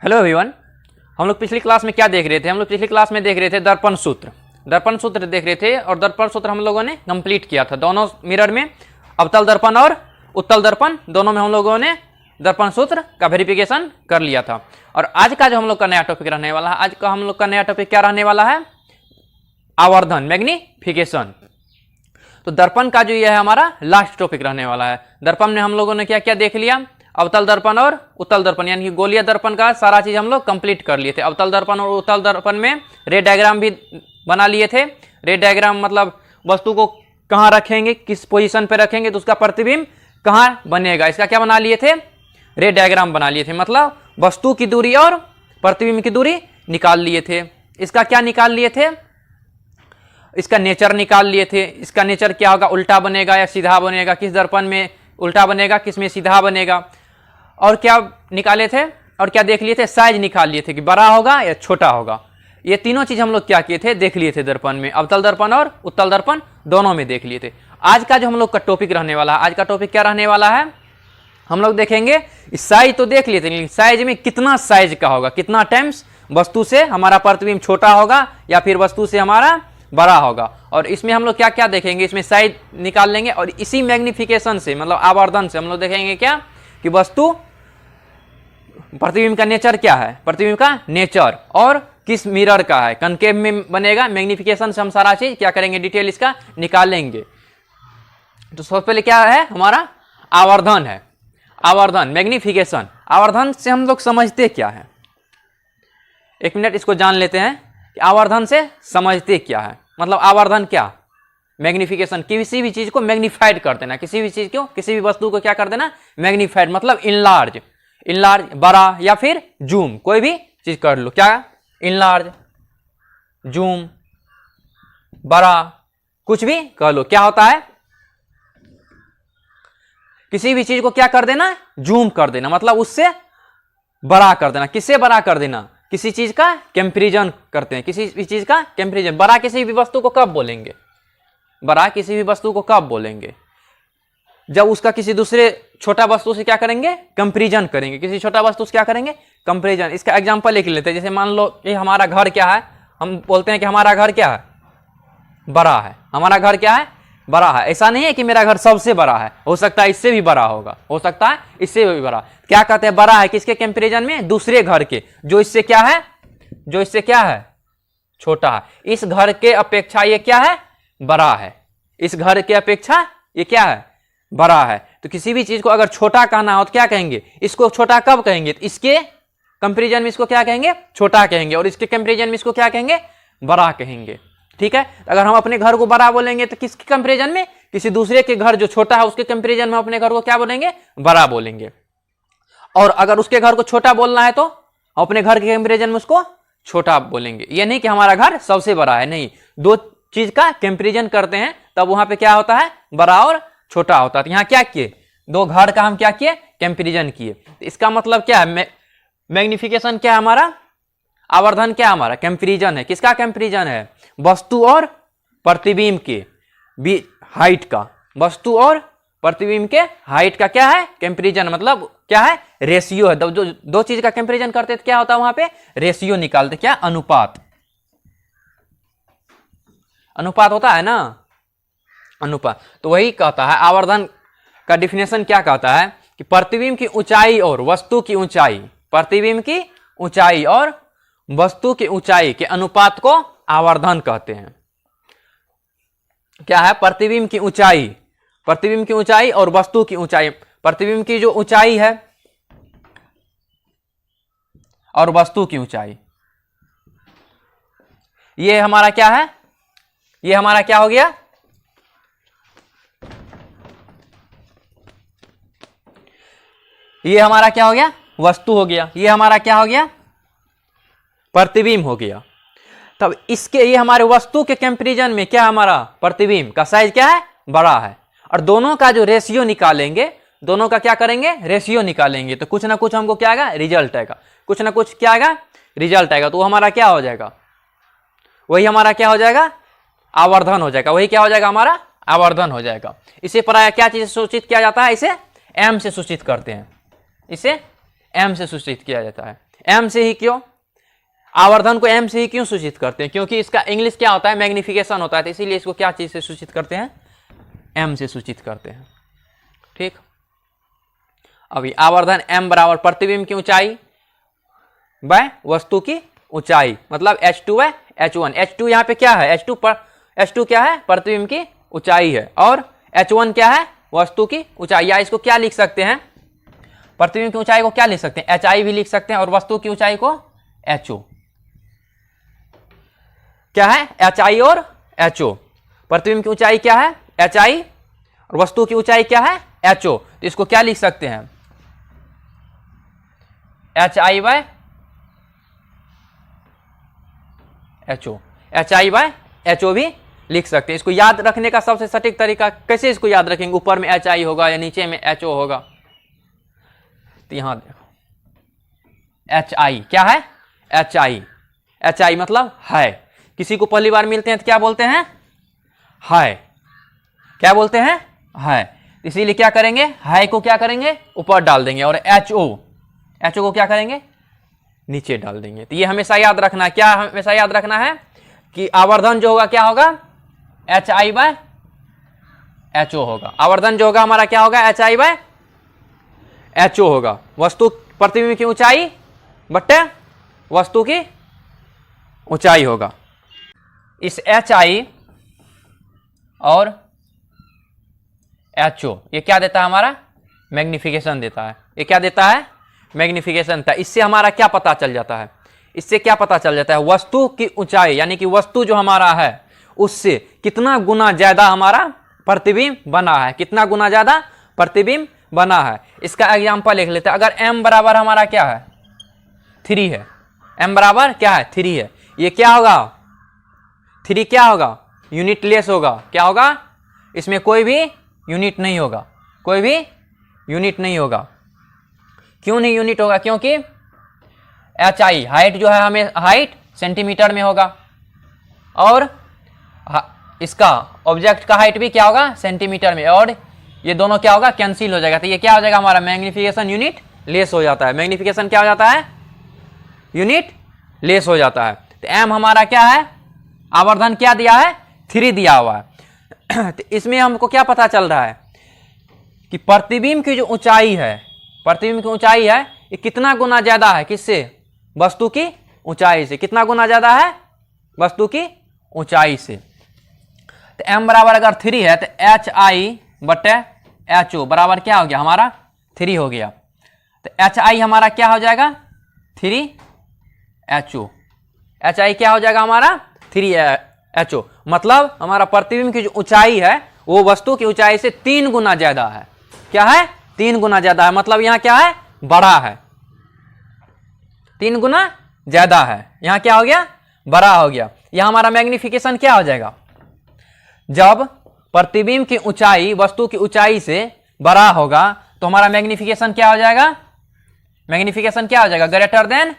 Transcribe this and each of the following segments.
Hello everyone. हम लोग पिछली क्लास में क्या देख रहे थे? हम लोग पिछली क्लास में देख रहे थे दर्पण सूत्र। दर्पण सूत्र देख रहे थे और दर्पण सूत्र हम लोगों ने कंप्लीट किया था। दोनों मिरर में अवतल दर्पण और उत्तल दर्पण दोनों में हम लोगों ने दर्पण सूत्र का वेरिफिकेशन कर लिया था। और आज का जो हम लोग का नया टॉपिक रहने वाला है, आज का हम लोग का नया टॉपिक क्या रहने वाला है? आवर्धन, मैग्निफिकेशन। तो दर्पण का जो ये है हमारा लास्ट टॉपिक रहने वाला है। दर्पण में हम लोगों ने क्या क्या देख लिया? अवतल दर्पण और उत्तल दर्पण, यानी कि गोलीय दर्पण का सारा चीज हम लोग कंप्लीट कर लिए थे। अवतल दर्पण और उत्तल दर्पण में रे डायग्राम भी बना लिए थे। रे डायग्राम मतलब वस्तु को कहाँ रखेंगे, किस पोजीशन पे रखेंगे तो उसका प्रतिबिंब कहाँ बनेगा, इसका क्या बना लिए थे? रे डायग्राम बना लिए थे। मतलब वस्तु की दूरी और प्रतिबिंब की दूरी निकाल लिए थे। इसका क्या निकाल लिए थे? इसका नेचर निकाल लिए थे। इसका नेचर क्या होगा, उल्टा बनेगा या सीधा बनेगा, किस दर्पण में उल्टा बनेगा, किस में सीधा बनेगा। और क्या निकाले थे और क्या देख लिए थे? साइज निकाल लिए थे कि बड़ा होगा या छोटा होगा। ये तीनों चीज हम लोग क्या किए थे? देख लिए थे दर्पण में। अवतल दर्पण और उत्तल दर्पण दोनों में देख लिए थे। आज का जो हम लोग का टॉपिक रहने वाला है, आज का टॉपिक क्या रहने वाला है? हम लोग देखेंगे साइज तो देख लिए थे, लेकिन साइज में कितना साइज का होगा, कितना टाइम्स वस्तु से हमारा प्रतिबिंब छोटा होगा या फिर वस्तु से हमारा बड़ा होगा। और इसमें हम लोग क्या क्या देखेंगे? इसमें साइज निकाल लेंगे और इसी मैग्निफिकेशन से मतलब आवर्धन से हम लोग देखेंगे क्या कि वस्तु प्रतिबिंब का नेचर क्या है, प्रतिबिंब का नेचर और किस मिरर का है, कनकेव में बनेगा। मैग्निफिकेशन से हम सारा चीज क्या करेंगे, डिटेल इसका निकालेंगे। तो सबसे पहले क्या है हमारा? आवर्धन है। आवर्धन, मैग्निफिकेशन। आवर्धन से हम लोग समझते क्या है? एक मिनट इसको जान लेते हैं कि आवर्धन से समझते क्या है। मतलब आवर्धन क्या? मैग्निफिकेशन, किसी भी चीज को मैग्निफाइड कर देना, किसी भी चीज को, किसी भी वस्तु को क्या कर देना? मैग्निफाइड मतलब इनलार्ज, इनलार्ज बड़ा या फिर जूम, कोई भी चीज कर लो। क्या? इनलार्ज, जूम, बड़ा, कुछ भी कर लो। क्या होता है? किसी भी चीज को क्या कर देना? जूम कर देना, मतलब उससे बड़ा कर देना। किससे बड़ा कर देना? किसी चीज का कंपैरिजन करते हैं, किसी भी चीज का कंपैरिजन। बड़ा किसी भी वस्तु को कब बोलेंगे? बड़ा किसी भी वस्तु को कब बोलेंगे? जब उसका किसी दूसरे छोटा वस्तु से क्या करेंगे? कंपैरिजन करेंगे। किसी छोटा वस्तु से क्या करेंगे? कंपैरिजन। इसका एग्जांपल लिख लेते हैं। जैसे मान लो ये हमारा घर क्या है, हम बोलते हैं कि हमारा घर क्या है? बड़ा है। हमारा घर क्या है? बड़ा है। ऐसा नहीं है कि मेरा घर सबसे बड़ा है, हो सकता है इससे भी बड़ा होगा, हो सकता है इससे भी बड़ा। क्या कहते हैं? बड़ा है किसके कंपैरिजन में? दूसरे घर के, जो इससे क्या है? जो इससे क्या है? छोटा है। इस घर के अपेक्षा ये क्या है? बड़ा है। इस घर के अपेक्षा ये क्या है? बड़ा है। तो किसी भी चीज को अगर छोटा कहना हो तो क्या कहेंगे? इसको छोटा कब कहेंगे? तो इसके कंपैरिजन में इसको क्या कहेंगे? छोटा कहेंगे। और इसके कंपैरिजन में इसको क्या कहेंगे? बड़ा कहेंगे। ठीक है। अगर हम अपने घर को बड़ा बोलेंगे तो किसके कंपैरिजन में? किसी दूसरे के घर जो छोटा है उसके कंपैरिजन में अपने घर को क्या बोलेंगे? बड़ा बोलेंगे। और अगर उसके घर को छोटा बोलना है तो अपने घर के कंपैरिजन में उसको छोटा बोलेंगे। ये नहीं कि हमारा घर सबसे बड़ा है, नहीं। दो चीज का कंपैरिजन करते हैं तब वहां पे क्या होता है? बड़ा और छोटा होता है। तो यहां क्या किए? दो घर का हम क्या किए? कंपैरिजन किए। तो इसका मतलब क्या है? मैग्निफिकेशन क्या है हमारा? आवर्धन क्या हमारा? कंपैरिजन है। किसका कंपैरिजन है? वस्तु और प्रतिबिंब के बीच हाइट का। वस्तु और प्रतिबिंब के हाइट का क्या है? कंपैरिजन। मतलब क्या है? रेशियो है। दो चीज का कंपैरिजन करते तो क्या होता है वहां पे? रेशियो निकालते। क्या? अनुपात। अनुपात होता है ना, अनुपात। तो वही कहता है आवर्धन का डिफिनेशन क्या कहता है कि प्रतिबिंब की ऊंचाई और वस्तु की ऊंचाई, प्रतिबिंब की ऊंचाई और वस्तु की ऊंचाई के अनुपात को आवर्धन कहते हैं। क्या है? प्रतिबिंब की ऊंचाई, प्रतिबिंब की ऊंचाई और वस्तु की ऊंचाई। प्रतिबिंब की जो ऊंचाई है और वस्तु की ऊंचाई, ये हमारा क्या है? ये हमारा क्या हो गया? ये हमारा क्या हो गया? वस्तु हो गया। ये हमारा क्या हो गया? प्रतिबिंब हो गया। तब इसके ये हमारे वस्तु के कंपैरिजन में क्या हमारा? प्रतिबिंब का साइज क्या है? बड़ा है। और दोनों का जो रेशियो निकालेंगे, दोनों का क्या करेंगे? रेशियो निकालेंगे। तो कुछ ना कुछ हमको क्या आएगा? रिजल्ट आएगा। कुछ ना कुछ क्या आएगा? रिजल्ट आएगा। तो हमारा क्या हो जाएगा? वही हमारा क्या हो जाएगा? आवर्धन हो जाएगा। वही क्या हो जाएगा? हमारा आवर्धन हो जाएगा। इसे प्राय क्या चीज सूचित किया जाता है? इसे एम से सूचित करते हैं। इसे m से सूचित किया जाता है। m से ही क्यों? आवर्धन को m से ही क्यों सूचित करते हैं? क्योंकि इसका इंग्लिश क्या होता है? मैग्निफिकेशन होता है, तो इसीलिए इसको क्या चीज से सूचित करते हैं? m से सूचित करते हैं। ठीक, अभी आवर्धन m बराबर प्रतिबिंब की ऊंचाई बाय वस्तु की ऊंचाई, मतलब h2 बाय h1। h2 यहाँ पे क्या है? h2 क्या है? प्रतिबिंब की ऊंचाई है, और h1 क्या है? वस्तु की ऊंचाई। या इसको क्या लिख सकते हैं? प्रतिबिंब की ऊंचाई को क्या लिख सकते हैं? hi भी लिख सकते हैं, और वस्तु की ऊंचाई को ho। क्या है? hi और ho। प्रतिबिंब की ऊंचाई क्या है? hi, और वस्तु की ऊंचाई क्या है? ho। तो इसको क्या लिख सकते हैं? hi by ho, hi by ho भी लिख सकते हैं। इसको याद रखने का सबसे सटीक तरीका कैसे इसको याद रखेंगे? ऊपर में hi होगा या नीचे में ho होगा? तो यहां देखो, hi क्या है? hi मतलब है। किसी को पहली बार मिलते हैं तो क्या बोलते हैं? है। क्या बोलते हैं? है। इसीलिए क्या करेंगे? है को क्या करेंगे? ऊपर डाल देंगे, और ho को क्या करेंगे? नीचे डाल देंगे। तो ये हमेशा याद रखना है। क्या हमेशा याद रखना है? कि आवर्धन जो होगा क्या होगा? hi बाय ho होगा। आवर्धन जो होगा हमारा क्या होगा? hi बाय ho होगा। वस्तु प्रतिबिंब की ऊंचाई बट्टे वस्तु की ऊंचाई होगा। इस hi और ho ये क्या देता है? हमारा मैग्निफिकेशन देता है। ये क्या देता है? मैग्निफिकेशन था। इससे हमारा क्या पता चल जाता है? इससे क्या पता चल जाता है? वस्तु की ऊंचाई, यानी कि वस्तु जो हमारा है उससे कितना गुना ज्यादा हमारा प्रतिबिंब बना है, कितना गुना ज्यादा प्रतिबिंब बना है। इसका एग्जांपल लिख लेते हैं। अगर m बराबर हमारा क्या है? 3 है। m बराबर क्या है? 3 है। ये क्या होगा? 3 क्या होगा? यूनिट लेस होगा। क्या होगा? इसमें कोई भी यूनिट नहीं होगा, कोई भी यूनिट नहीं होगा। क्यों नहीं यूनिट होगा? क्योंकि hi हाइट जो है हमें हाइट सेंटीमीटर में होगा, और इसका ऑब्जेक्ट का हाइट भी क्या होगा? सेंटीमीटर में, और ये दोनों क्या होगा? कैंसिल हो जाएगा। तो ये क्या हो जाएगा? हमारा मैग्निफिकेशन यूनिट लेस हो जाता है। मैग्निफिकेशन क्या हो जाता है? यूनिट लेस हो जाता है। तो m हमारा क्या है? आवर्धन क्या दिया है? 3 दिया हुआ है। तो इसमें हमको क्या पता चल रहा है? कि प्रतिबिंब की जो ऊंचाई है, प्रतिबिंब की ऊंचाई है, ये कितना गुना ज्यादा है? किससे? वस्तु की ऊंचाई से। कितना गुना ज्यादा है? वस्तु की ऊंचाई से। तो m बराबर अगर 3 है तो hi बटे ho बराबर क्या हो गया? हमारा 3 हो गया। तो hi हमारा क्या हो जाएगा? 3ho। hi क्या हो जाएगा हमारा? 3ho। मतलब हमारा प्रतिबिंब की जो ऊंचाई है वो वस्तु की ऊंचाई से 3 गुना ज्यादा है। क्या है? 3 गुना ज्यादा है। मतलब यहां क्या है? बड़ा है। 3 गुना ज्यादा है। यहां क्या हो गया? बड़ा हो गया। यहां हमारा मैग्निफिकेशन क्या हो जाएगा? जब प्रतिबिंब की ऊंचाई वस्तु की ऊंचाई से बड़ा होगा तो हमारा मैग्निफिकेशन क्या हो जाएगा? मैग्निफिकेशन क्या हो जाएगा? ग्रेटर देन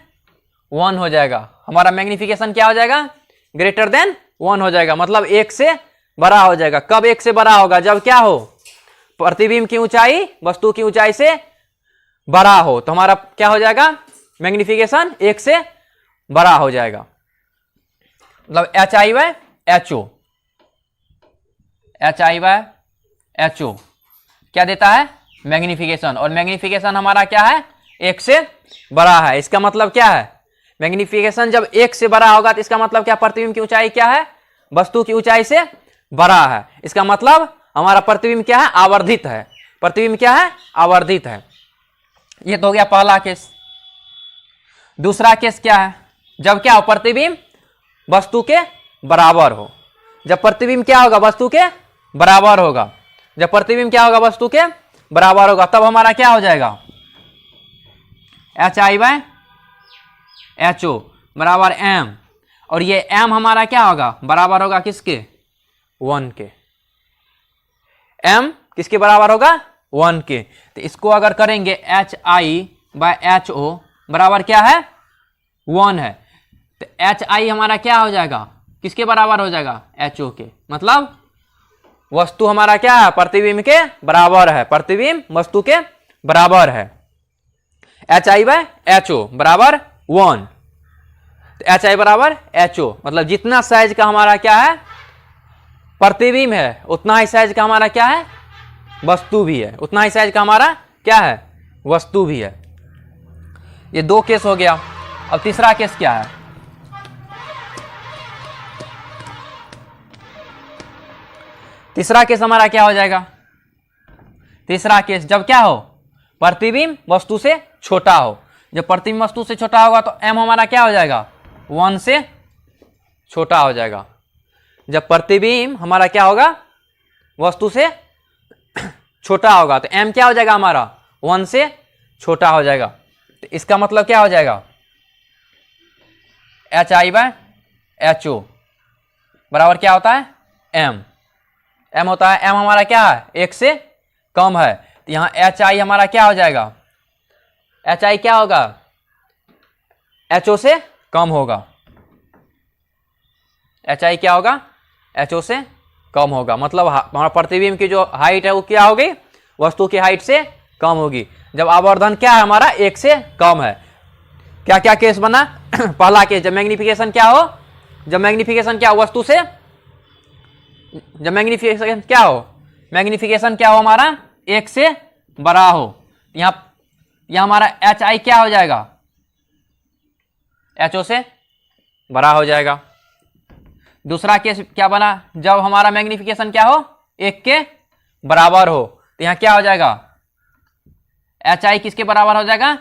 1 हो जाएगा। हमारा मैग्निफिकेशन क्या हो जाएगा? ग्रेटर देन 1 हो जाएगा। मतलब 1 से बड़ा हो जाएगा। कब 1 से बड़ा होगा? जब क्या हो? प्रतिबिंब की ऊंचाई वस्तु की ऊंचाई से बड़ा हो। तो हमारा क्या हो जाएगा? मैग्निफिकेशन 1 से बड़ा हो जाएगा। मतलब hi by ho, hi by ho क्या देता है? मैग्निफिकेशन। और मैग्निफिकेशन हमारा क्या है? 1 से बड़ा है। इसका मतलब क्या है? मैग्निफिकेशन जब 1 से बड़ा होगा तो इसका मतलब क्या? प्रतिबिंब की ऊंचाई क्या है? वस्तु की ऊंचाई से बड़ा है। इसका मतलब हमारा प्रतिबिंब क्या है? आवर्धित है। प्रतिबिंब क्या है? आवर्धित है। ये तो हो गया पहला केस। दूसरा केस क्या है? जब क्या हो? प्रतिबिंब वस्तु के बराबर हो। जब प्रतिबिंब क्या होगा? वस्तु के बराबर होगा। जब प्रतिबिंब क्या होगा? वस्तु के बराबर होगा, तब हमारा क्या हो जाएगा? hi बाय ho बराबर m। और ये m हमारा क्या होगा? बराबर होगा किसके? 1 के। m किसके बराबर होगा? 1 के। तो इसको अगर करेंगे hi बाय ho बराबर क्या है? 1 है। तो hi हमारा क्या हो जाएगा? किसके बराबर हो जाएगा? ho के। मतलब वस्तु हमारा क्या है? प्रतिबिंब के बराबर है। प्रतिबिंब वस्तु के बराबर है। H I by H O बराबर 1। तो एच आई बराबर एच ओ, मतलब जितना साइज का हमारा क्या है प्रतिबिंब है, उतना ही साइज का हमारा क्या है वस्तु भी है, उतना ही साइज का हमारा क्या है वस्तु भी है। ये दो केस हो गया। अब तीसरा केस क्या है? तीसरा केस हमारा क्या हो जाएगा? तीसरा केस जब क्या हो प्रतिबिंब वस्तु से छोटा हो। जब प्रतिबिंब वस्तु से छोटा होगा तो m हमारा क्या हो जाएगा 1 से छोटा हो जाएगा। जब प्रतिबिंब हमारा क्या होगा वस्तु से छोटा होगा तो m क्या हो जाएगा हमारा 1 से छोटा हो जाएगा। तो इसका मतलब क्या हो जाएगा H I by H O बराबर क्या होता है m होता है। m हमारा क्या है 1 से कम है, तो यहां एच आई हमारा क्या हो जाएगा एच आई क्या होगा एच ओ से कम होगा। एच आई क्या होगा एच ओ से कम होगा, मतलब हमारा प्रतिबिंब की जो हाइट है वो क्या होगी वस्तु की हाइट से कम होगी। जब आवर्धन क्या है हमारा 1 से कम है। क्या क्या केस बना? पहला केस जब मैग्निफिकेशन क्या हो, जब मैग्निफिकेशन क्या हो वस्तु से, जब मैग्निफिकेशन क्या हो, मैग्निफिकेशन क्या हो हमारा 1 से बड़ा हो। यहां हमारा एच आई क्या हो जाएगा एच ओ से बड़ा हो जाएगा। दूसरा केस क्या बना? जब हमारा मैग्निफिकेशन क्या हो 1 के बराबर हो, तो यहां क्या हो जाएगा एच आई किसके बराबर हो जाएगा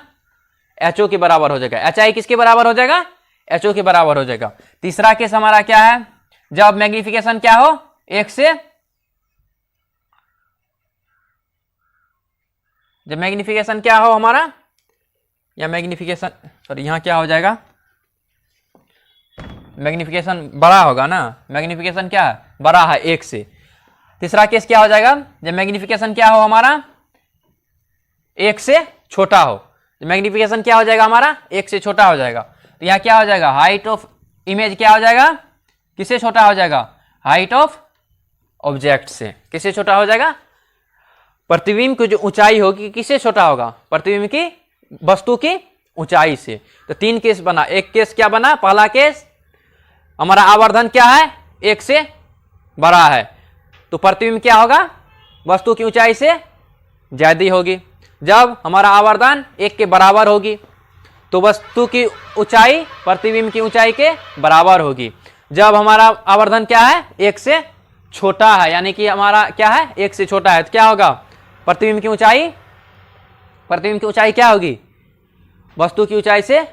एच ओ के बराबर हो जाएगा। एच आई किसके बराबर हो जाएगा एच ओ के बराबर हो जाएगा। तीसरा केस हमारा क्या है? जब मैग्निफिकेशन क्या हो 1 से, जब मैग्निफिकेशन क्या हो हमारा, या मैग्निफिकेशन सॉरी यहां क्या हो जाएगा मैग्निफिकेशन बड़ा होगा ना, मैग्निफिकेशन क्या है बड़ा है 1 से। तीसरा केस क्या हो जाएगा जब मैग्निफिकेशन क्या हो हमारा 1 से छोटा हो। मैग्निफिकेशन क्या हो जाएगा हमारा 1 से छोटा हो जाएगा, तो यहां क्या हो जाएगा हाइट ऑफ इमेज क्या हो जाएगा किससे छोटा हो जाएगा हाइट ऑफ ऑब्जेक्ट से। किससे छोटा हो जाएगा? प्रतिबिंब की जो ऊंचाई होगी किससे छोटा होगा प्रतिबिंब की वस्तु की ऊंचाई से। तो 3 केस बना। एक केस क्या बना? पहला केस हमारा आवर्धन क्या है 1 से बड़ा है, तो प्रतिबिंब क्या होगा वस्तु की ऊंचाई से ज्यादा होगी। जब हमारा आवर्धन 1 के बराबर होगी तो वस्तु की ऊंचाई प्रतिबिंब की ऊंचाई के बराबर होगी। जब हमारा आवर्धन क्या है 1 से छोटा है, यानी कि हमारा क्या है 1 से छोटा है, तो क्या होगा प्रतिबिंब की ऊंचाई क्या होगी वस्तु की ऊंचाई से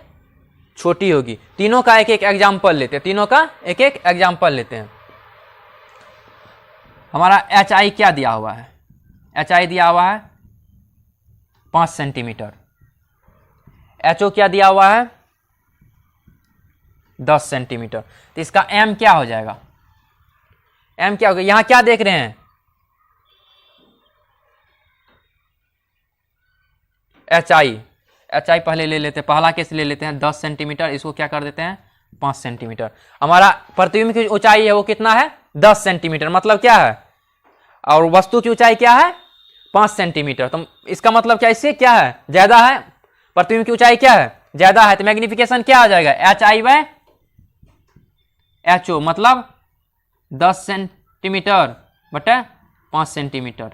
छोटी होगी। तीनों का एक एक एग्जाम्पल लेते हैं, तीनों का एक एक एग्जाम्पल लेते हैं। हमारा एच आई क्या दिया हुआ है? एच आई दिया हुआ है 5 सेंटीमीटर। एच ओ क्या दिया हुआ है 10 सेंटीमीटर। तो इसका एम क्या हो जाएगा? एम क्या होगा? यहां क्या देख रहे हैं एच आई पहले ले लेते हैं, पहला केस ले लेते हैं 10 सेंटीमीटर, इसको क्या कर देते हैं 5 सेंटीमीटर। हमारा प्रतिबिंब की ऊंचाई है वो कितना है 10 सेंटीमीटर, मतलब क्या है, और वस्तु की ऊंचाई क्या है 5 सेंटीमीटर। तो इसका मतलब क्या इससे क्या है ज्यादा है, प्रतिबिंब की ऊंचाई क्या है ज्यादा है, तो मैग्निफिकेशन क्या आ जाएगा H I by H O, मतलब 10 सेंटीमीटर बटे 5 सेंटीमीटर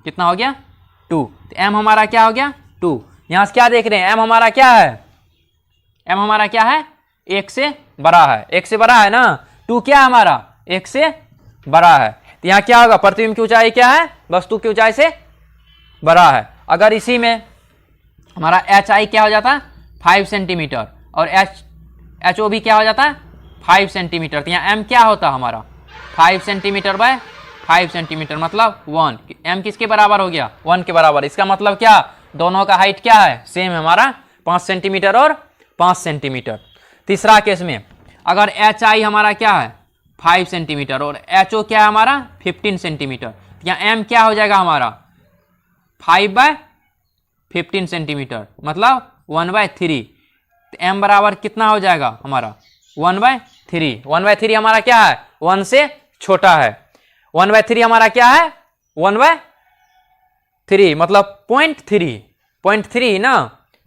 कितना हो गया 2। तो एम हमारा क्या हो गया 2। यहां से क्या देख रहे हैं एम हमारा क्या है, एम हमारा क्या है 1 से बड़ा है, 1 से बड़ा है ना, 2 क्या है हमारा 1 से बड़ा है। तो यहाँ क्या होगा प्रतिबिंब की ऊंचाई क्या है वस्तु की ऊंचाई से बड़ा है। अगर इसी में हमारा एच आई क्या हो जाता 5 सेंटीमीटर और एच ओ भी क्या हो जाता 5 सेंटीमीटर, तो यहाँ एम क्या होता हमारा 5 सेंटीमीटर बाय 5 सेंटीमीटर, मतलब 1। एम किसके बराबर हो गया 1 के बराबर। इसका मतलब क्या दोनों का हाइट क्या है सेम है हमारा 5 सेंटीमीटर और 5 सेंटीमीटर। तीसरा केस में अगर एच आई हमारा क्या है 5 सेंटीमीटर और एच ओ क्या है हमारा 15 सेंटीमीटर, यहाँ एम क्या हो जाएगा हमारा 5 बाय 15 सेंटीमीटर, मतलब 1/3। तो एम बराबर कितना हो जाएगा हमारा 1/3। 1/3 हमारा क्या है 1 से छोटा है, 1/3 हमारा क्या है 1/3, मतलब 0.3। 0.3 ना,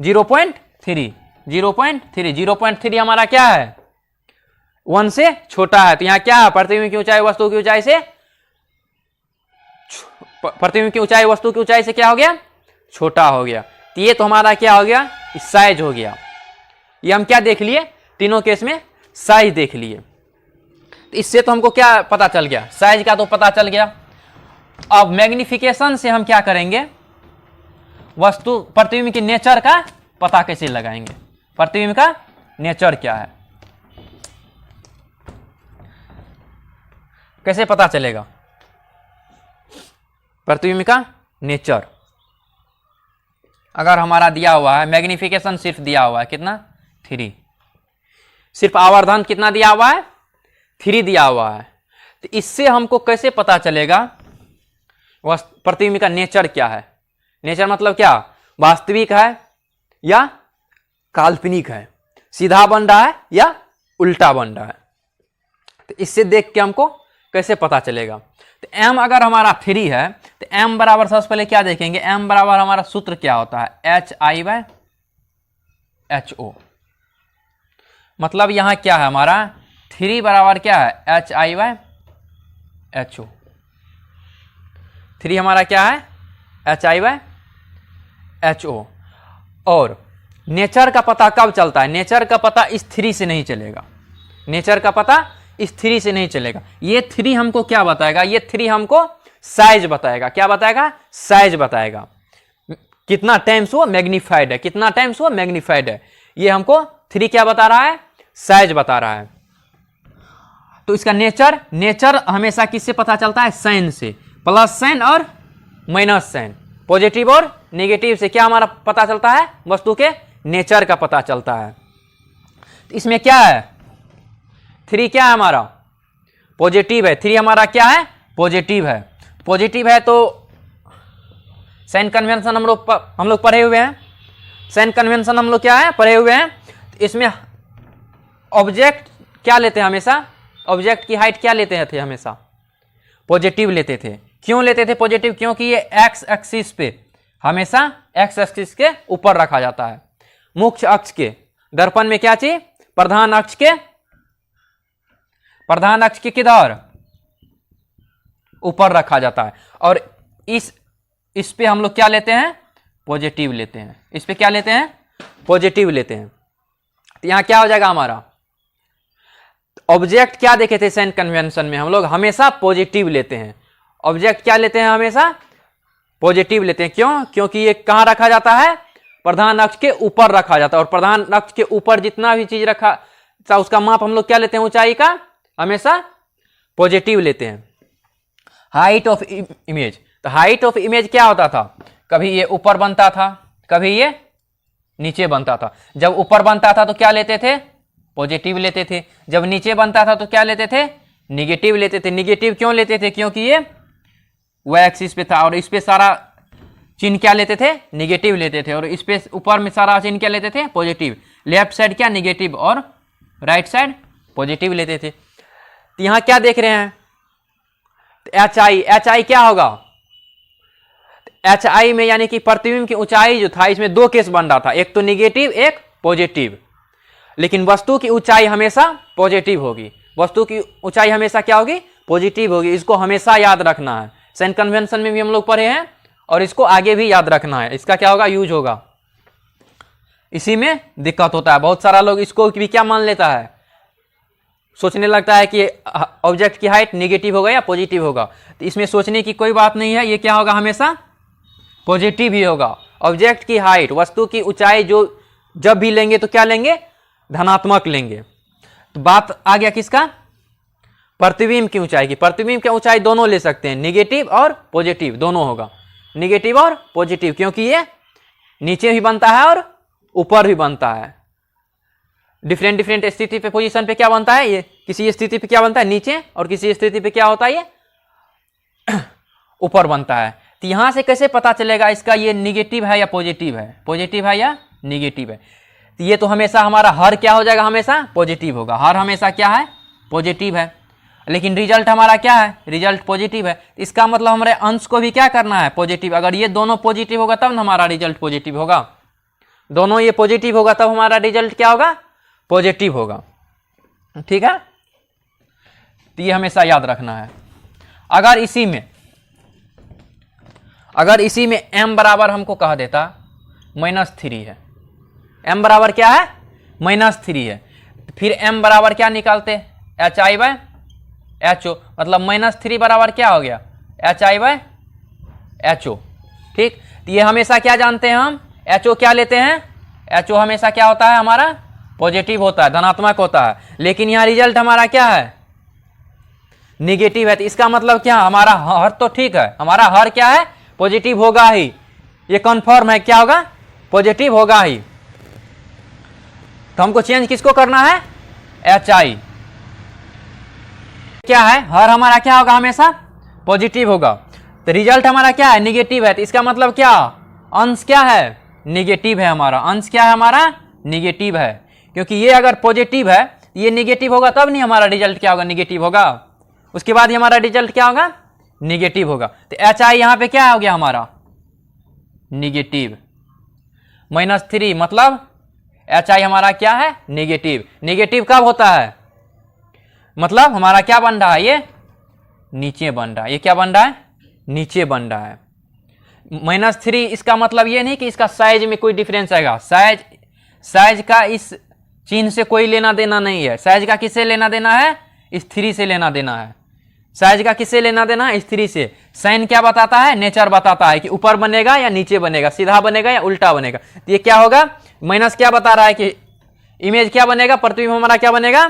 0.3, 0.3, 0.3 हमारा क्या है, 1 से छोटा है। तो यहाँ क्या है, प्रतिबिंब की ऊंचाई वस्तु की ऊंचाई से, प्रतिबिंब की ऊंचाई वस्तु की ऊंचाई से क्या हो गया, छोटा हो गया। तो ये तो हमारा क्या हो गया, साइज हो गया। ये हम क्या देख लिए, तीनों केस में साइज देख लिए। तो इससे तो हमको क्या पता चल गया, साइज का तो पता चल गया। अब मैग्निफिकेशन से हम क्या करेंगे, वस्तु प्रतिबिंब के नेचर का पता कैसे लगाएंगे, प्रतिबिंब का नेचर क्या है, कैसे पता चलेगा प्रतिबिंब का नेचर। अगर हमारा दिया हुआ है मैग्निफिकेशन सिर्फ दिया हुआ है कितना, 3, सिर्फ आवर्धन कितना दिया हुआ है, 3 दिया हुआ है। तो इससे हमको कैसे पता चलेगा प्रतिबिंब का नेचर क्या है। नेचर मतलब क्या, वास्तविक है या काल्पनिक है, सीधा बन रहा है या उल्टा बन रहा है। तो इससे देख के हमको कैसे पता चलेगा। तो m अगर हमारा 3 है तो m बराबर, सबसे पहले क्या देखेंगे, m बराबर हमारा सूत्र क्या होता है, HI/HO। मतलब यहां क्या है हमारा, 3 बराबर क्या है, HI/HO। 3 हमारा क्या है, HI/HO। और नेचर का पता कब चलता है, नेचर का पता इस 3 से नहीं चलेगा, नेचर का पता इस 3 से नहीं चलेगा। ये 3 हमको क्या बताएगा, ये 3 हमको साइज बताएगा। क्या बताएगा, साइज बताएगा, कितना टाइम्स वो मैग्नीफाइड है, कितना टाइम्स वो मैग्नीफाइड है। ये हमको 3 क्या बता रहा है, साइज बता रहा है। तो इसका नेचर, नेचर हमेशा किससे पता चलता है, साइन से, प्लस साइन और माइनस साइन, पॉजिटिव और नेगेटिव से क्या हमारा पता चलता है, वस्तु के नेचर का पता चलता है। तो इसमें क्या है, 3 क्या है हमारा, पॉजिटिव है। 3 हमारा क्या है, पॉजिटिव है। पॉजिटिव है तो साइन कन्वेंशन हम लोग पढ़े हुए हैं, साइन कन्वेंशन हम लोग क्या है, पढ़े हुए हैं। तो इसमें ऑब्जेक्ट क्या लेते हैं हमेशा, ऑब्जेक्ट की हाइट क्या लेते थे हमेशा, पॉजिटिव लेते थे। क्यों लेते थे पॉजिटिव, क्योंकि ये एक्स एक्सिस पे हमेशा एक्स एक्सिस के ऊपर रखा जाता है, मुख्य अक्ष के, दर्पण में क्या चाहिए, प्रधान अक्ष के, प्रधान अक्ष के किधर, ऊपर रखा जाता है। और इस पे हम लोग क्या लेते हैं, पॉजिटिव लेते हैं, इस पे क्या लेते हैं, पॉजिटिव लेते हैं। तो यहां क्या हो जाएगा हमारा, ऑब्जेक्ट क्या देखे थे साइन कन्वेंशन में, हम लोग हमेशा पॉजिटिव लेते हैं। ऑब्जेक्ट क्या लेते हैं, हमेशा पॉजिटिव लेते हैं। क्यों, क्योंकि ये कहां रखा जाता है, प्रधान अक्ष के ऊपर रखा जाता है। और प्रधान अक्ष के ऊपर जितना भी चीज रखा उसका माप हम लोग क्या लेते हैं, ऊंचाई का हमेशा पॉजिटिव लेते हैं। हाइट ऑफ इमेज, तो हाइट ऑफ इमेज क्या होता था, कभी ये ऊपर बनता था, कभी ये नीचे बनता था। जब ऊपर बनता था तो क्या लेते थे, पॉजिटिव लेते थे। जब नीचे बनता था तो क्या लेते थे, निगेटिव लेते थे। निगेटिव क्यों लेते थे, क्योंकि ये वाई एक्सिस पे था और इस पे सारा चिन्ह क्या लेते थे, निगेटिव लेते थे। और इस पे ऊपर में सारा चिन्ह क्या लेते थे, पॉजिटिव। लेफ्ट साइड क्या, निगेटिव, और राइट साइड पॉजिटिव लेते थे। तो यहां क्या देख रहे हैं, एच आई क्या होगा, एच आई में यानी कि प्रतिबिंब की ऊंचाई जो था, इसमें 2 केस बन रहा था, एक तो निगेटिव एक पॉजिटिव। लेकिन वस्तु की ऊंचाई हमेशा पॉजिटिव होगी, वस्तु की ऊंचाई हमेशा क्या होगी, पॉजिटिव होगी। इसको हमेशा याद रखना है, साइन कन्वेंशन में भी हम लोग पढ़े हैं और इसको आगे भी याद रखना है। इसका क्या होगा, यूज होगा। इसी में दिक्कत होता है, बहुत सारा लोग इसको भी क्या मान लेता है, सोचने लगता है कि ऑब्जेक्ट की हाइट निगेटिव होगा या पॉजिटिव होगा। तो इसमें सोचने की कोई बात नहीं है, ये क्या होगा, हमेशा पॉजिटिव ही होगा। ऑब्जेक्ट की हाइट, वस्तु की ऊंचाई जो जब भी लेंगे तो क्या लेंगे, धनात्मक लेंगे। तो बात आ गया किसका, प्रतिबिंब की ऊंचाई की। प्रतिबिंब की ऊंचाई दोनों ले सकते हैं, निगेटिव और पॉजिटिव दोनों होगा, निगेटिव और पॉजिटिव, क्योंकि ये नीचे भी बनता है और ऊपर भी बनता है। डिफरेंट डिफरेंट स्थिति पे, पोजीशन पे क्या बनता है, ये किसी स्थिति पे क्या बनता है, नीचे, और किसी स्थिति पे क्या होता है, ये ऊपर बनता है। तो यहां से कैसे पता चलेगा इसका ये निगेटिव है या पॉजिटिव है, पॉजिटिव है या निगेटिव है। तो ये तो हमेशा हमारा हर क्या हो जाएगा, हमेशा पॉजिटिव होगा। हर हमेशा क्या है, पॉजिटिव है। लेकिन रिजल्ट हमारा क्या है, रिजल्ट पॉजिटिव है। इसका मतलब हमारे अंश को भी क्या करना है, पॉजिटिव। अगर ये दोनों पॉजिटिव होगा तब ना हमारा रिजल्ट पॉजिटिव होगा, दोनों ये पॉजिटिव होगा तब हमारा रिजल्ट क्या होगा, पॉजिटिव होगा। ठीक है, तो ये हमेशा याद रखना है। अगर इसी में m बराबर हमको कह देता -3 है, m बराबर क्या है, -3 है, फिर m बराबर क्या निकालते, HI/HO, मतलब -3 बराबर क्या हो गया, HI/HO। ठीक, तो ये हमेशा क्या जानते हैं हम, HO क्या लेते हैं, HO हमेशा क्या होता है हमारा, पॉजिटिव होता है, धनात्मक होता है। लेकिन यहाँ रिजल्ट हमारा क्या है, निगेटिव है। तो इसका मतलब क्या, हमारा हर तो ठीक है, हमारा हर क्या है, पॉजिटिव होगा ही, ये कन्फर्म है, क्या होगा, पॉजिटिव होगा ही। तो हमको चेंज किसको करना है, HI। क्या है, हर हमारा क्या होगा, हमेशा पॉजिटिव होगा। तो रिजल्ट हमारा क्या है, निगेटिव है। तो इसका मतलब क्या, अंश क्या है, निगेटिव है, हमारा अंश क्या है, हमारा निगेटिव है। क्योंकि ये अगर पॉजिटिव है, ये निगेटिव होगा तब नहीं हमारा रिजल्ट क्या होगा, निगेटिव होगा। उसके बाद ही हमारा रिजल्ट क्या होगा, निगेटिव होगा। तो HI यहां पे क्या हो गया हमारा, निगेटिव। -3 मतलब HI हमारा क्या है, निगेटिव। निगेटिव कब होता है, मतलब हमारा क्या बन रहा है, ये नीचे बन रहा है, ये क्या बन रहा है, नीचे बन रहा है। -3 इसका मतलब ये नहीं कि इसका साइज में कोई डिफरेंस आएगा, साइज का इस चिन्ह से कोई लेना देना नहीं है। साइज का किससे लेना देना है, इस 3 से लेना देना है। साइज का किससे लेना देना है, इस 3 से। साइन क्या बताता है, नेचर बताता है कि ऊपर बनेगा या नीचे बनेगा, सीधा बनेगा या उल्टा बनेगा। तो ये क्या होगा, माइनस क्या बता रहा है कि इमेज क्या बनेगा, प्रतिबिंब हमारा क्या बनेगा,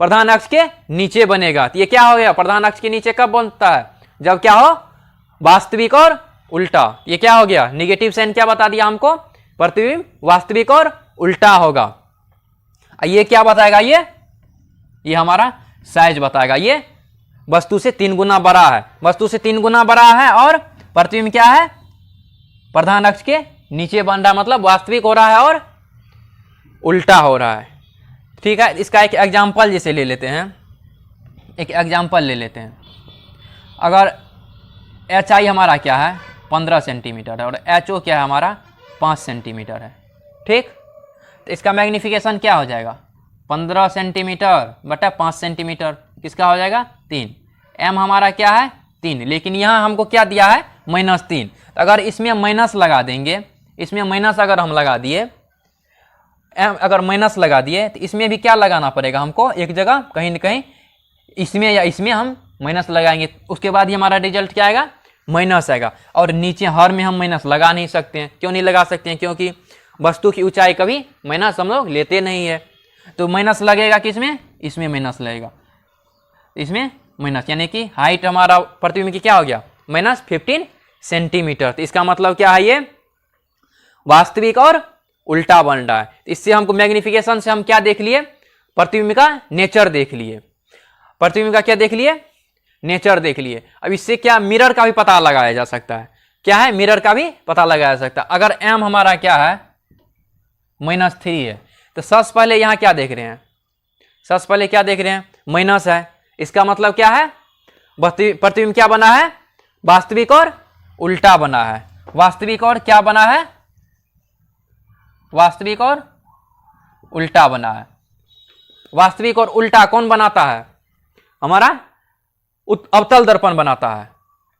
प्रधान अक्ष के नीचे बनेगा। तो ये क्या हो गया, प्रधान अक्ष के नीचे कब बनता है, जब क्या हो, वास्तविक और उल्टा। ये क्या हो गया, निगेटिव साइन क्या बता दिया हमको, प्रतिबिंब वास्तविक और उल्टा होगा। ये क्या बताएगा, ये हमारा साइज बताएगा, ये वस्तु से 3 गुना बड़ा है, वस्तु से 3 गुना बड़ा है और प्रतिबिंब क्या है, प्रधान अक्ष के नीचे बन रहा है, मतलब वास्तविक हो रहा है और उल्टा हो रहा है। ठीक है, इसका एक एग्जाम्पल जैसे ले लेते हैं, एक एग्जाम्पल ले लेते हैं। अगर HI हमारा क्या है 15 सेंटीमीटर है और HO क्या है हमारा 5 सेंटीमीटर है। ठीक, तो इसका मैग्निफिकेशन क्या हो जाएगा, 15 सेंटीमीटर बटा 5 सेंटीमीटर, किसका हो जाएगा 3। m हमारा क्या है 3, लेकिन यहाँ हमको क्या दिया है -3। तो अगर इसमें माइनस लगा देंगे, इसमें माइनस अगर हम लगा दिए, अगर माइनस लगा दिए तो इसमें भी क्या लगाना पड़ेगा हमको, एक जगह कहीं ना कहीं इसमें या इसमें हम माइनस लगाएंगे। उसके बाद ही हमारा रिजल्ट क्या आएगा, माइनस आएगा। और नीचे हर में हम माइनस लगा नहीं सकते हैं। क्यों नहीं लगा सकते हैं, क्योंकि वस्तु की ऊंचाई कभी माइनस हम लोग लेते नहीं है। तो माइनस लगेगा किसमें, इसमें माइनस लगेगा, इसमें माइनस, यानी कि हाइट हमारा प्रतिबिंब की क्या हो गया -15 सेंटीमीटर। तो इसका मतलब क्या है, ये वास्तविक और उल्टा बन रहा है। इससे हमको मैग्निफिकेशन से हम क्या देख लिए, प्रतिबिंब का नेचर देख लिए, प्रतिबिंब का क्या देख लिए, नेचर देख लिए। अब इससे क्या मिरर का भी पता लगाया जा सकता है, क्या है, मिरर का भी पता लगाया जा सकता है। अगर m हमारा क्या है -3 है, तो सबसे पहले यहां क्या देख रहे हैं, सबसे पहले क्या देख रहे हैं, माइनस है। इसका मतलब क्या है, प्रतिबिंब क्या बना है, वास्तविक और उल्टा बना है। वास्तविक और क्या बना है, वास्तविक और उल्टा बना है। वास्तविक और उल्टा कौन बनाता है, हमारा अवतल दर्पण बनाता है।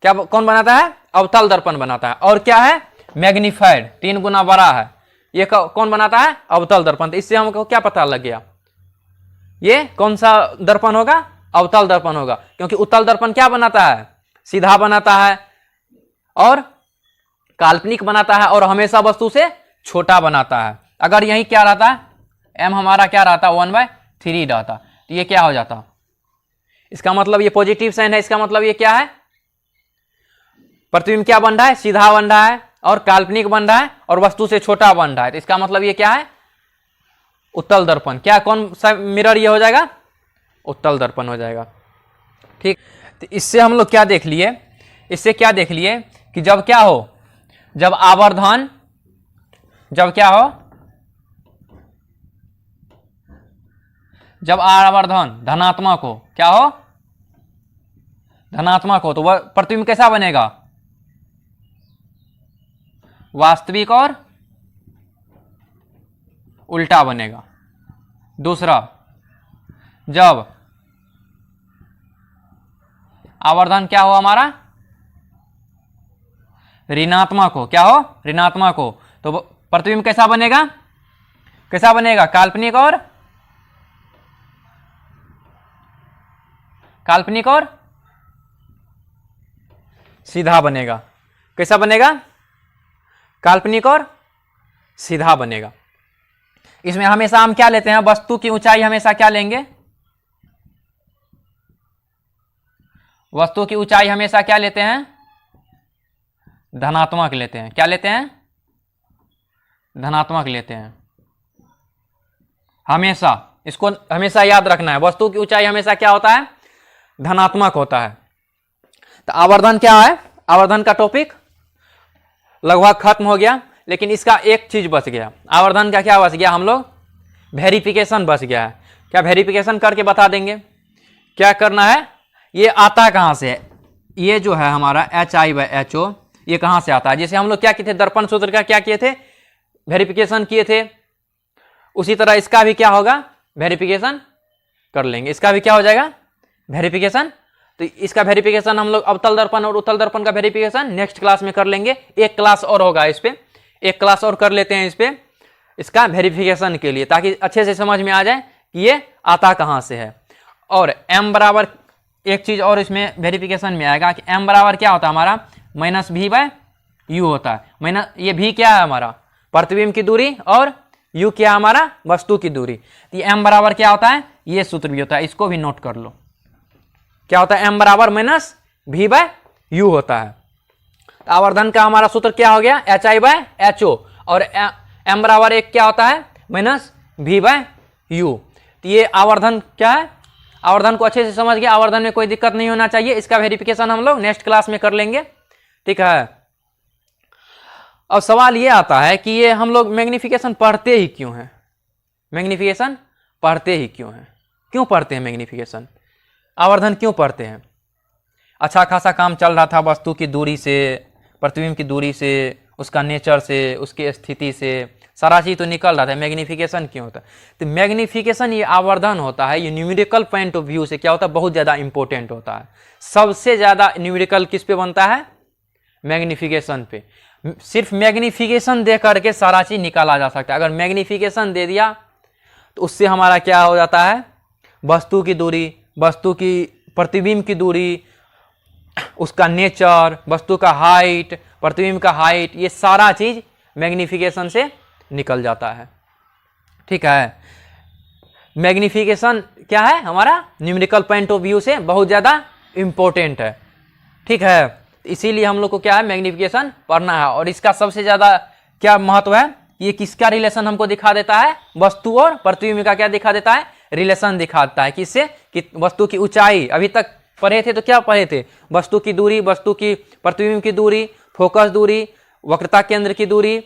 क्या कौन बनाता है, अवतल दर्पण बनाता है। और क्या है, मैग्नीफाइड 3 गुना बड़ा है, ये कौन बनाता है, अवतल दर्पण। तो इससे हमको क्या पता लग गया, ये कौन सा दर्पण होगा, अवतल दर्पण होगा। क्योंकि उत्तल दर्पण क्या बनाता है, सीधा बनाता है और काल्पनिक बनाता है और हमेशा वस्तु से छोटा बनाता है। अगर यही क्या रहता, m हमारा क्या रहता 1/3 रहता, तो ये क्या हो जाता, इसका मतलब ये पॉजिटिव साइन है। इसका मतलब ये क्या है, प्रतिबिंब क्या बन रहा है, सीधा बन रहा है और काल्पनिक बन रहा है और वस्तु से छोटा बन रहा है। तो इसका मतलब ये क्या है, उत्तल दर्पण। क्या कौन सा मिरर ये हो जाएगा, उत्तल दर्पण हो जाएगा। ठीक, तो इससे हम लोग क्या देख लिए, इससे क्या देख लिए कि जब क्या हो, जब आवर्धन, जब क्या हो, जब आवर्धन धनात्मक हो, क्या हो धनात्मक हो तो वह प्रतिबिंब कैसा बनेगा? वास्तविक और उल्टा बनेगा। दूसरा, जब आवर्धन क्या हो हमारा? ऋणात्मक हो। क्या हो? ऋणात्मक हो तो प्रतिबिंब कैसा बनेगा? कैसा बनेगा? काल्पनिक और सीधा बनेगा। कैसा बनेगा? काल्पनिक और सीधा बनेगा। इसमें हमेशा हम क्या लेते हैं? वस्तु की ऊंचाई हमेशा क्या लेंगे? वस्तु की ऊंचाई हमेशा क्या लेते हैं? धनात्मक लेते हैं। क्या लेते हैं? धनात्मक लेते हैं हमेशा। इसको हमेशा याद रखना है, वस्तु की ऊंचाई हमेशा क्या होता है? धनात्मक होता है। तो आवर्धन क्या है? आवर्धन का टॉपिक लगभग खत्म हो गया, लेकिन इसका एक चीज बच गया। आवर्धन का क्या बच गया? हम लोग वेरिफिकेशन बच गया है। क्या वेरिफिकेशन करके बता देंगे? क्या करना है? ये आता कहां से है? ये जो है हमारा HI/HO, ये कहां से आता है? जैसे हम लोग क्या किए थे? दर्पण सूत्र का क्या किए थे? वेरिफिकेशन किए थे। उसी तरह इसका भी क्या होगा? वेरिफिकेशन कर लेंगे। इसका भी क्या हो जाएगा? वेरिफिकेशन। तो इसका वेरिफिकेशन हम लोग अवतल दर्पण और उत्तल दर्पण का वेरिफिकेशन नेक्स्ट क्लास में कर लेंगे। एक क्लास और होगा इस पे, एक क्लास और कर लेते हैं इस पे, इसका वेरिफिकेशन के लिए, ताकि अच्छे से समझ में आ जाए कि ये आता कहां से है। और m बराबर, एक चीज और इसमें वेरिफिकेशन में आएगा कि m बराबर क्या होता है हमारा? -v/u होता है। माइनस ये v क्या है हमारा? प्रतिबिंब की दूरी, और u क्या है हमारा? वस्तु की दूरी। तो m बराबर क्या होता है? ये सूत्र भी होता है, इसको भी नोट कर लो। क्या होता है? m बराबर -v/u होता है। तो आवर्धन का हमारा सूत्र क्या हो गया? HI/HO, और m बराबर एक क्या होता है? -v/u। तो ये आवर्धन क्या है? आवर्धन को अच्छे से समझ गया। आवर्धन में कोई दिक्कत नहीं होना चाहिए। इसका वेरिफिकेशन हम लोग नेक्स्ट क्लास में कर लेंगे, ठीक है। अब सवाल ये आता है कि ये हम लोग मैग्निफिकेशन पढ़ते ही क्यों हैं? मैग्निफिकेशन पढ़ते ही क्यों हैं? क्यों पढ़ते हैं मैग्निफिकेशन? आवर्धन क्यों पढ़ते हैं? अच्छा खासा काम चल रहा था वस्तु की दूरी से, प्रतिबिंब की दूरी से, उसका नेचर से, उसकी स्थिति से, सारा चीज तो निकल रहा था। मैग्निफिकेशन क्यों होता है? तो मैग्निफिकेशन ये आवर्धन होता है, ये न्यूमेरिकल पॉइंट ऑफ व्यू से क्या होता है? बहुत ज्यादा इंपॉर्टेंट होता है। सबसे ज्यादा न्यूमेरिकल किस पे बनता है? मैग्निफिकेशन पे। सिर्फ मैग्निफिकेशन दे करके सारा चीज निकाला जा सकता है। अगर मैग्निफिकेशन दे दिया तो उससे हमारा क्या हो जाता है? वस्तु की दूरी, वस्तु की प्रतिबिंब की दूरी, उसका नेचर, वस्तु का हाइट, प्रतिबिंब का हाइट, ये सारा चीज मैग्निफिकेशन से निकल जाता है, ठीक है। मैग्निफिकेशन क्या है हमारा? न्यूमेरिकल पॉइंट ऑफ व्यू से बहुत ज्यादा इंपॉर्टेंट है, ठीक है। इसीलिए हम लोग को क्या है? मैग्निफिकेशन पढ़ना है। और इसका सबसे ज्यादा क्या महत्व है? ये किसका रिलेशन हमको दिखा देता है? वस्तु और प्रतिबिंब का क्या दिखा देता है? रिलेशन दिखाता है। किससे? कि वस्तु की ऊंचाई, अभी तक पढ़े थे तो क्या पढ़े थे? वस्तु की दूरी, वस्तु की प्रतिबिंब की दूरी, फोकस दूरी, वक्रता केंद्र की दूरी,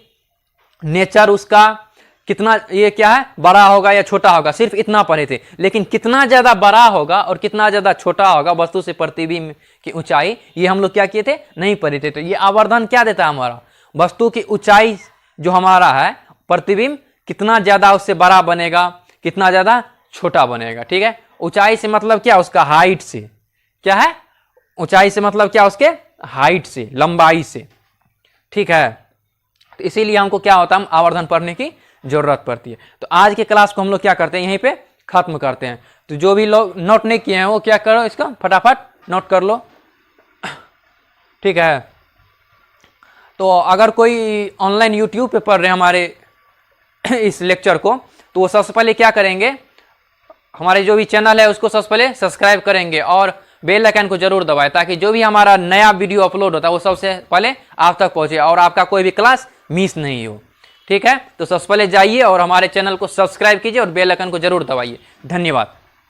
नेचर उसका कितना, ये क्या है? बड़ा होगा या छोटा होगा, सिर्फ इतना पढ़े थे। लेकिन कितना ज्यादा बड़ा होगा और कितना ज्यादा छोटा होगा वस्तु से प्रतिबिंब की ऊंचाई, ये हम लोग क्या किए थे? नहीं पढ़े थे। तो ये आवर्धन क्या देता है हमारा? वस्तु की ऊंचाई जो हमारा है, प्रतिबिंब कितना ज्यादा उससे बड़ा बनेगा, कितना ज्यादा छोटा बनेगा, ठीक है। ऊंचाई से मतलब क्या? उसका हाइट से। क्या है? ऊंचाई से मतलब क्या? उसके हाइट से, लंबाई से, ठीक है। तो इसीलिए हमको क्या होता है? हम आवर्धन पढ़ने की जरूरत पड़ती है। तो आज के क्लास को हम लोग क्या करते हैं? यहीं पे खत्म करते हैं। तो जो भी लोग नोट नहीं किए हैं वो क्या करो? इसका फटाफट नोट कर लो, ठीक है। तो अगर कोई ऑनलाइन यूट्यूब पे पढ़ रहे हैं हमारे इस लेक्चर को, तो वो सबसे पहले क्या करेंगे? हमारे जो भी चैनल है उसको सबसे पहले सब्सक्राइब करेंगे और बेल आइकन को जरूर दबाएं, ताकि जो भी हमारा नया वीडियो अपलोड होता है वो सबसे पहले आप तक पहुंचे और आपका कोई भी क्लास मिस नहीं हो, ठीक है। तो सबसे पहले जाइए और हमारे चैनल को सब्सक्राइब कीजिए और बेल आइकन को जरूर दबाइए। धन्यवाद।